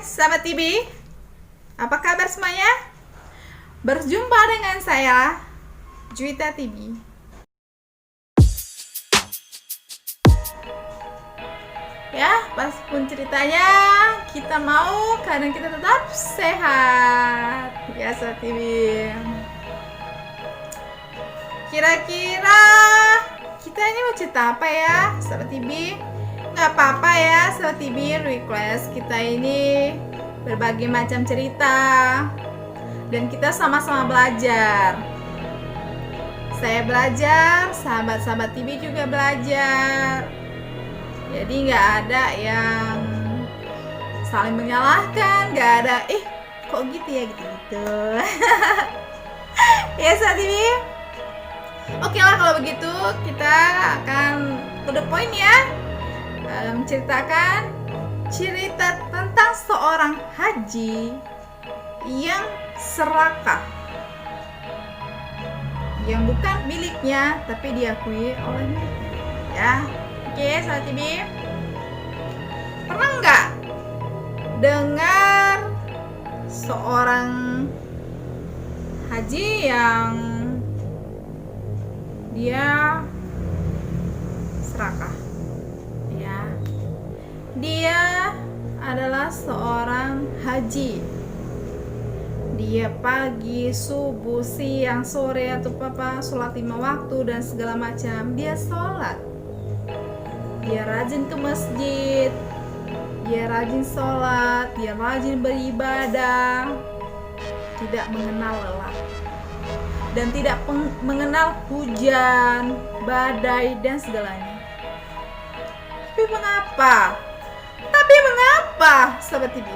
sahabat TV, apa kabar semuanya? Berjumpa dengan saya, Juwita TV. Ya, pun ceritanya kita mau karena kita tetap sehat. Ya, sahabat TV. Kira-kira kita ini mau cerita apa ya, sahabat TV? Nggak apa-apa ya, sahabat TV, request kita ini berbagai macam cerita dan kita sama-sama belajar. Saya belajar, sahabat-sahabat TV juga belajar. Jadi nggak ada yang saling menyalahkan, nggak ada kok gitu ya, gitu-gitu. Ya, sahabat TV. Oke lah, kalau begitu kita akan to the point ya, menceritakan cerita tentang seorang haji yang serakah, yang bukan miliknya tapi diakui oleh miliknya. Ya, oke sahabat TV, pernah nggak dengar seorang haji yang dia serakah? Ya, dia adalah seorang haji. Dia pagi, subuh, siang, sore atau sholat 5 waktu dan segala macam. Dia sholat. Dia rajin ke masjid. Dia rajin sholat. Dia rajin beribadah. Tidak mengenal lelah dan tidak mengenal hujan, badai dan segalanya. Tapi mengapa, sahabat TV?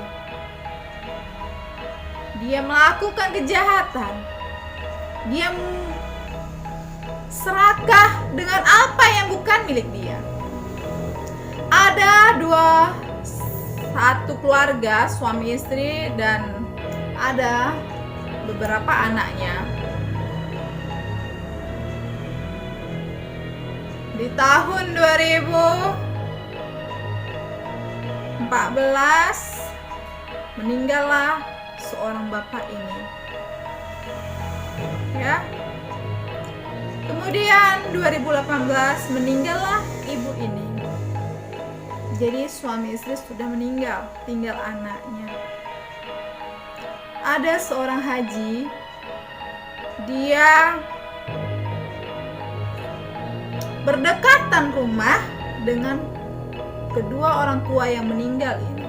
Dia melakukan kejahatan. Dia serakah dengan apa yang bukan milik dia. Ada satu keluarga, suami istri, dan ada beberapa anaknya. Di tahun 2014 meninggallah seorang bapak ini. Ya. Kemudian 2018 meninggallah ibu ini. Jadi suami istri sudah meninggal, tinggal anaknya. Ada seorang haji, dia berdekatan rumah dengan kedua orang tua yang meninggal ini.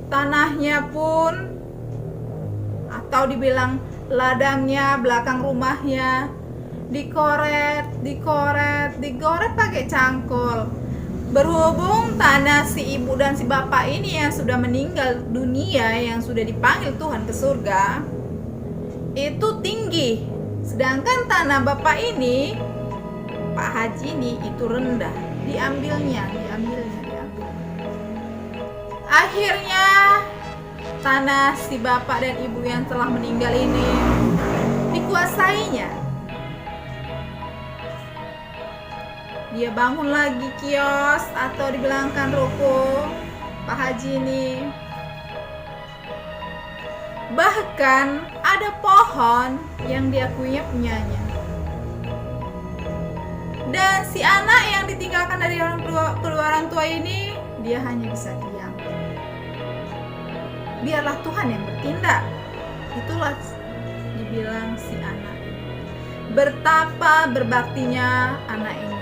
Tanahnya pun, atau dibilang ladangnya, belakang rumahnya digoret pakai cangkul. Berhubung tanah si ibu dan si bapak ini yang sudah meninggal dunia, yang sudah dipanggil Tuhan ke surga, itu tinggi. Sedangkan tanah bapak ini, Pak Haji ini, itu rendah. Diambilnya. Akhirnya tanah si bapak dan ibu yang telah meninggal ini dikuasainya. Dia bangun lagi kios atau dibilangkan ruko Pak Haji ini. Bahkan ada pohon yang diakuinya punyanya. Dan si anak yang ditinggalkan dari kedua orang tua ini, dia hanya bisa diam. Biarlah Tuhan yang bertindak. Itulah dibilang si anak ini. Betapa berbaktinya anak ini.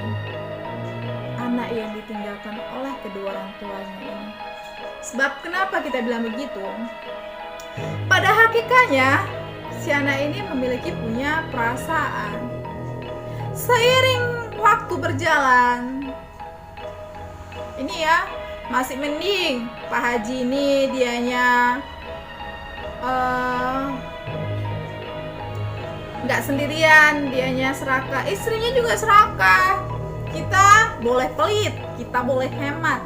Anak yang ditinggalkan oleh kedua orang tuanya ini. Sebab kenapa kita bilang begitu? Pada hakikatnya, si anak ini punya perasaan. Seiring waktu berjalan, ini ya, masih mending Pak Haji ini dianya nggak sendirian, dianya serakah, istrinya juga serakah. Kita boleh pelit, kita boleh hemat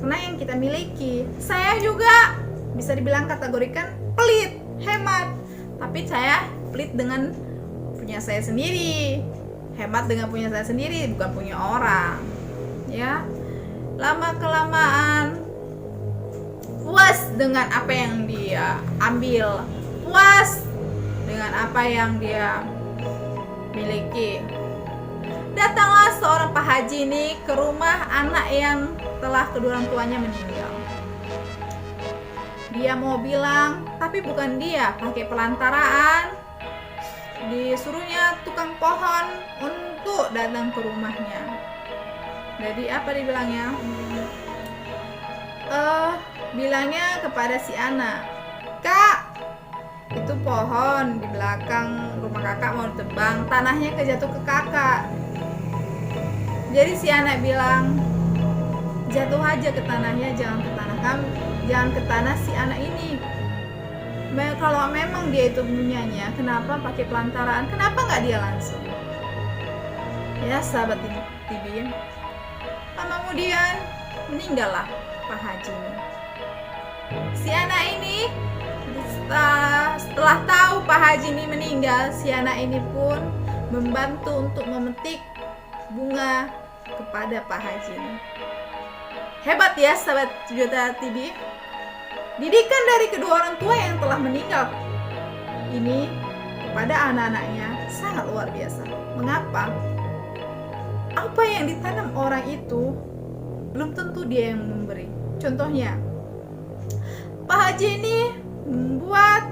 karena yang kita miliki. Saya juga bisa dibilang kategorikan pelit, hemat, tapi saya pelit dengan punya saya sendiri, hemat dengan punya saya sendiri, bukan punya orang. Ya, lama kelamaan puas dengan apa yang dia ambil, puas dengan apa yang dia miliki. Datanglah seorang Pak Haji ini ke rumah anak yang telah kedua orang tuanya meninggal. Dia mau bilang, tapi bukan dia, pakai pelantaraan. Disuruhnya tukang pohon untuk datang ke rumahnya. Jadi apa dibilangnya? Bilangnya kepada si anak, "Kak, itu pohon di belakang rumah kakak mau ditebang, tanahnya kejatuh ke kakak." Jadi si anak bilang, "Jatuh aja ke tanahnya, jangan ke tanah kamu, jangan ke tanah si anak ini. Kalau memang dia itu punyanya, kenapa pakai pelantaraan? Kenapa nggak dia langsung?" Ya sahabat TV, lama kemudian meninggallah Pak Haji ini. Si anak ini setelah tahu Pak Haji ini meninggal, si anak ini pun membantu untuk memetik bunga kepada Pak Haji ini. Hebat ya sahabat Juta TV. Didikan dari kedua orang tua yang telah meninggal ini kepada anak-anaknya sangat luar biasa. Mengapa? Apa yang ditanam orang itu belum tentu dia yang memberi. Contohnya, Pak Haji ini membuat,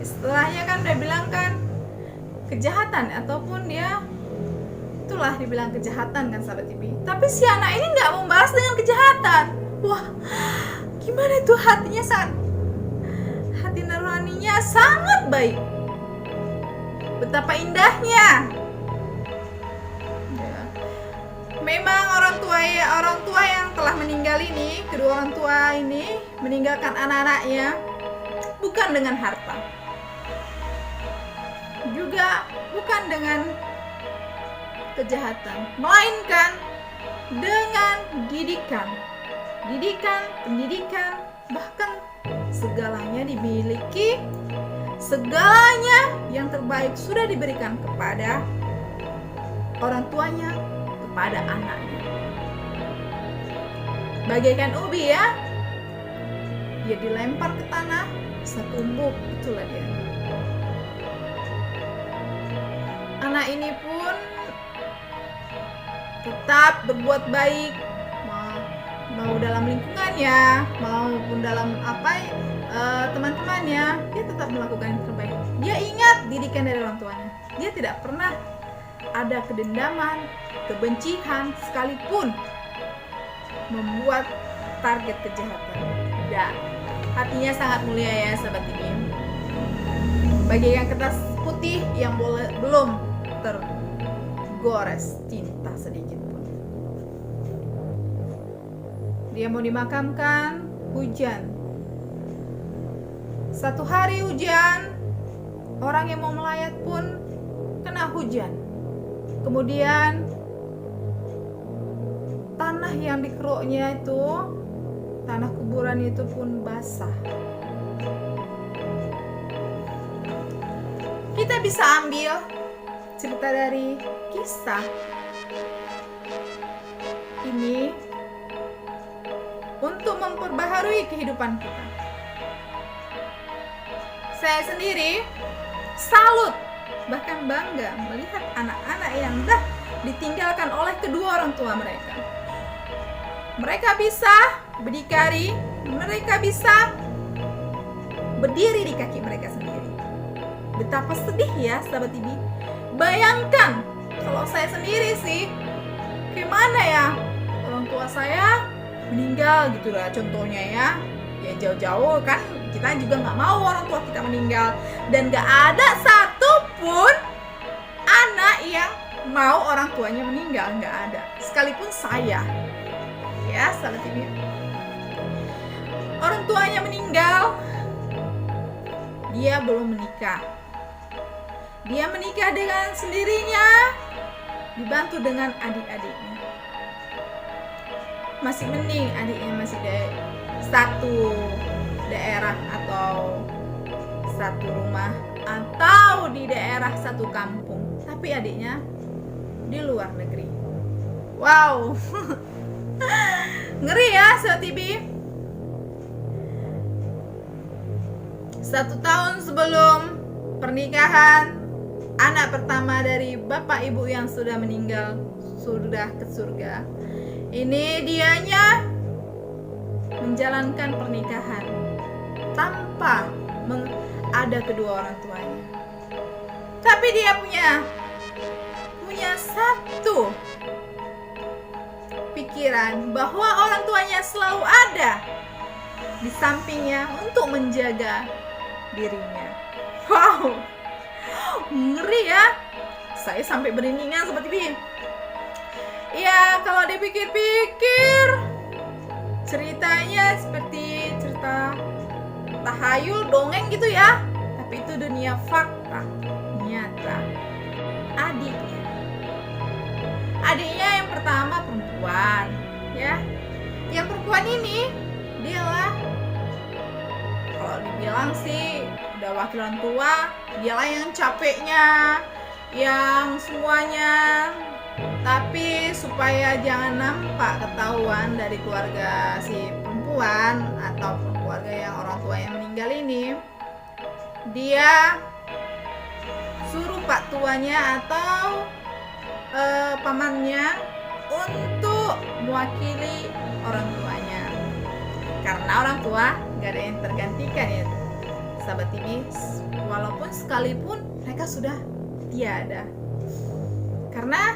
istilahnya kan udah bilang kan, kejahatan ataupun dia itulah dibilang kejahatan kan sahabat TV. Tapi si anak ini nggak membalas dengan kejahatan. Wah, gimana itu hatinya, hati nuraninya sangat baik. Betapa indahnya. Ya. Memang orang tua yang telah meninggal ini, kedua orang tua ini meninggalkan anak-anaknya bukan dengan harta, juga bukan dengan kejahatan, melainkan dengan pendidikan, bahkan segalanya dimiliki, segalanya yang terbaik sudah diberikan kepada orang tuanya, kepada anaknya. Bagaikan ubi ya, dia dilempar ke tanah, setumbuk, itulah dia. Anak ini pun tetap berbuat baik, mau dalam lingkungannya maupun dalam teman-temannya, dia tetap melakukan yang terbaik. Dia ingat didikan dari orang tuanya, dia tidak pernah ada kedendaman, kebencian, sekalipun membuat target kejahatan. Ya, hatinya sangat mulia ya sahabat TV. Bagaikan kertas putih yang belum tergores cinta sedikit pun. Dia mau dimakamkan, hujan. Satu hari hujan, orang yang mau melayat pun kena hujan. Kemudian tanah yang dikeruknya itu, tanah kuburan itu pun basah. Kita bisa ambil cerita dari kisah ini untuk memperbaharui kehidupan kita. Saya sendiri salut, bahkan bangga melihat anak-anak yang dah ditinggalkan oleh kedua orang tua mereka. Mereka bisa berdikari, mereka bisa berdiri di kaki mereka sendiri. Betapa sedih ya sahabat TV. Bayangkan kalau saya sendiri sih, gimana ya, orang tua saya meninggal gitu lah contohnya ya. Ya jauh-jauh kan, kita juga nggak mau orang tua kita meninggal. Dan nggak ada satupun anak yang mau orang tuanya meninggal, nggak ada. Sekalipun saya, ya sahabat TV, orang tuanya meninggal, dia belum menikah. Dia menikah dengan sendirinya, dibantu dengan adik-adiknya. Masih mending adiknya masih di satu daerah atau satu rumah atau di daerah satu kampung, tapi adiknya di luar negeri. Wow. Ngeri ya sahabat TV. 1 tahun sebelum pernikahan anak pertama dari bapak ibu yang sudah meninggal, sudah ke surga, ini dianya menjalankan pernikahan tanpa ada kedua orang tuanya. Tapi dia punya satu pikiran bahwa orang tuanya selalu ada di sampingnya untuk menjaga dirinya. Wow, ngeri ya. Saya sampai beriningan seperti ini. Ya, kalau dipikir-pikir, ceritanya seperti cerita tahayul, dongeng gitu ya. Tapi itu dunia fakta, nyata. Adiknya yang pertama perempuan, ya. Yang perempuan ini dialah, kalau dibilang sih udah wakilan tua, dialah yang capeknya, yang semuanya. Tapi supaya jangan nampak ketahuan dari keluarga si perempuan atau keluarga yang orang tua yang meninggal ini, dia suruh pak tuanya atau pamannya untuk mewakili orang tuanya, karena orang tua gak ada yang tergantikan ya sahabat TV, walaupun sekalipun mereka sudah tiada, karena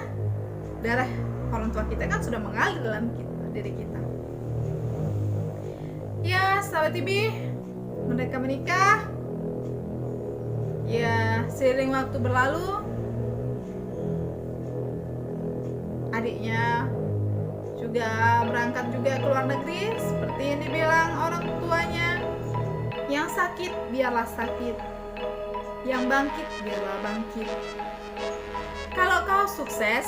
darah orang tua kita kan sudah mengalir dalam diri kita. Ya sahabat TV, mereka menikah. Ya seiring waktu berlalu, adiknya juga berangkat juga ke luar negeri, seperti yang dibilang orang tuanya. Yang sakit biarlah sakit, yang bangkit biarlah bangkit. Kalau kau sukses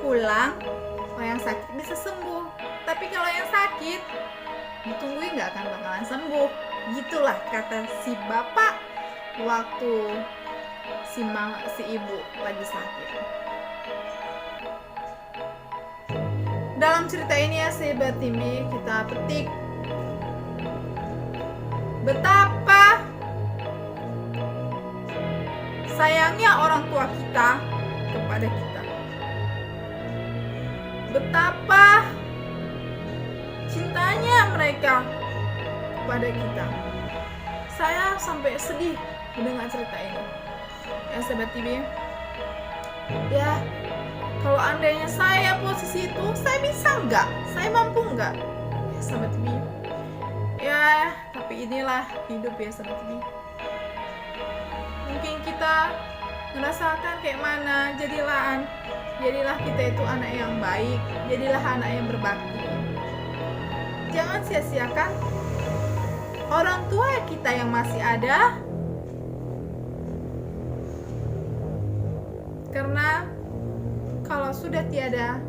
pulang, yang sakit bisa sembuh. Tapi kalau yang sakit ditungguin nggak akan bakalan sembuh. Gitulah kata si bapak waktu si ibu lagi sakit. Dalam cerita ini ya sahabat TV, kita petik betapa sayangnya orang tua kita kepada kita, betapa cintanya mereka kepada kita. Saya sampai sedih mendengar cerita ini ya sahabat TV. Ya, kalau andainya saya posisi itu, saya bisa nggak? Saya mampu nggak? Ya sahabat TV. Ya, tapi inilah hidup ya sahabat TV. Mungkin kita ngerasakan kayak mana, jadilah kita itu anak yang baik, jadilah anak yang berbakti. Jangan sia-siakan orang tua kita yang masih ada, karena kalau sudah tiada,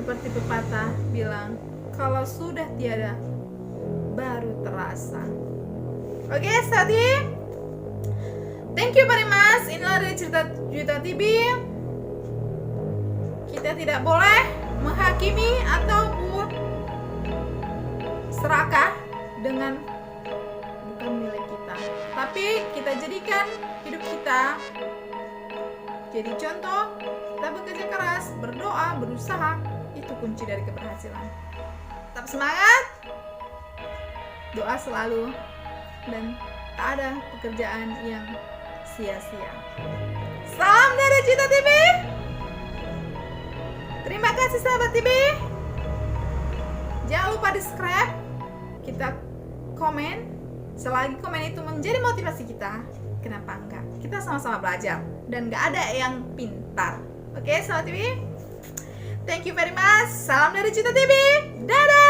seperti pepatah bilang, kalau sudah tiada baru terasa. Oke, Sati, thank you very much. Inilah dari cerita Juta TV. Kita tidak boleh menghakimi ataupun serakah dengan bukan milik kita, tapi kita jadikan hidup kita jadi contoh. Kita bekerja keras, berdoa, berusaha, itu kunci dari keberhasilan. Tetap semangat, doa selalu, dan tak ada pekerjaan yang sia-sia. Salam dari Cita TV. Terima kasih sahabat TV. Jangan lupa di subscribe, kita komen. Selagi komen itu menjadi motivasi kita, kenapa enggak? Kita sama-sama belajar dan gak ada yang pintar. Oke, sahabat TV. Thank you very much. Salam dari Cita TV. Dadah.